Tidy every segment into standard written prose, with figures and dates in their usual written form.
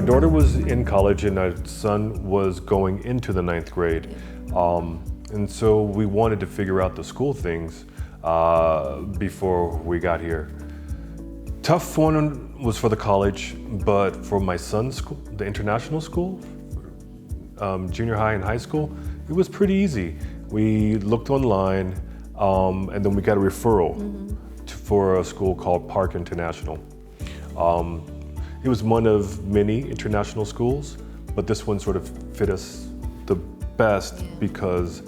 daughter was in college and our son was going into the 9th grade. And so we wanted to figure out the school things before we got here. Tough one was for the college, but for my son's school, the international school, junior high and high school, it was pretty easy. We looked online and then we got a referral for a school called Park International. It was one of many international schools, but this one sort of fit us the best because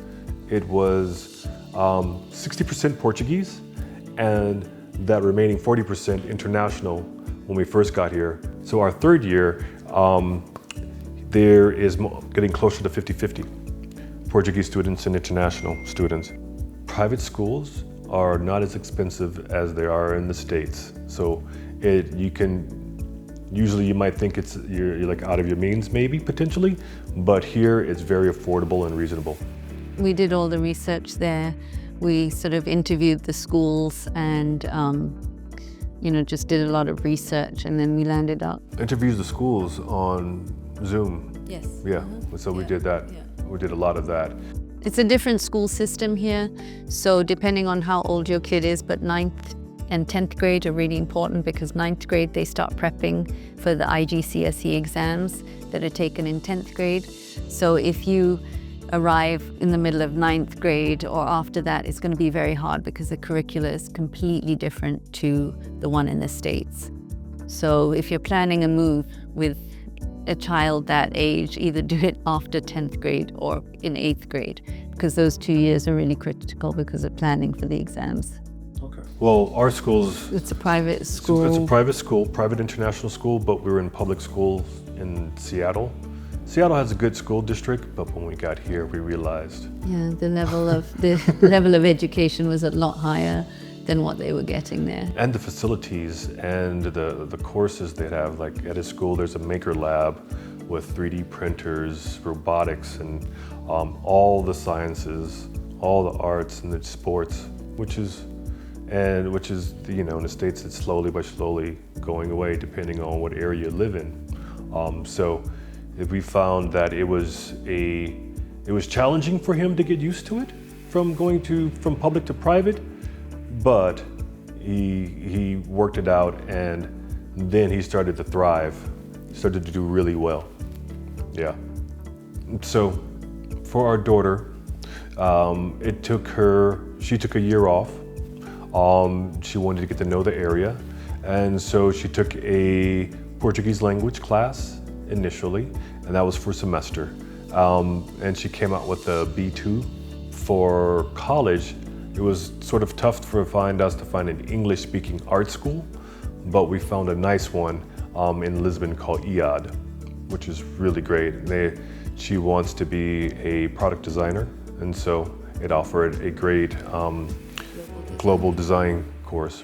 it was 60% Portuguese and that remaining 40% international when we first got here. So our third year, there is getting closer to 50-50, Portuguese students and international students. Private schools are not as expensive as they are in the States. So usually you might think you're like out of your means maybe, potentially, but here it's very affordable and reasonable. We did all the research there. We sort of interviewed the schools and just did a lot of research, and then we landed up. Interviews the schools on Zoom. Yes. Yeah, so we did that. Yeah. We did a lot of that. It's a different school system here, so depending on how old your kid is, but 9th and 10th grade are really important because 9th grade they start prepping for the IGCSE exams that are taken in 10th grade. So if you arrive in the middle of 9th grade or after that, it's going to be very hard because the curricula is completely different to the one in the States. So if you're planning a move with a child that age, either do it after 10th grade or in 8th grade, because those 2 years are really critical because of planning for the exams. Okay. Well, our school's... It's a private school. It's a private school, private international school, but we were in public schools in Seattle. Seattle has a good school district, but when we got here, we realized... Yeah, the level of education was a lot higher than what they were getting there. And the facilities and the courses they have, like at a school, there's a maker lab with 3D printers, robotics, and all the sciences, all the arts and the sports, which is, in the States, it's slowly by slowly going away depending on what area you live in. So we found that it was challenging for him to get used to it from going from public to private, but he worked it out and then he started to thrive, started to do really well. Yeah. So for our daughter, she took a year off. She wanted to get to know the area, and so she took a Portuguese language class initially, and that was for a semester. And she came out with a B2. For college, it was sort of tough for us to find an English-speaking art school, but we found a nice one in Lisbon called IAD, which is really great. She wants to be a product designer, and so it offered a great global design course.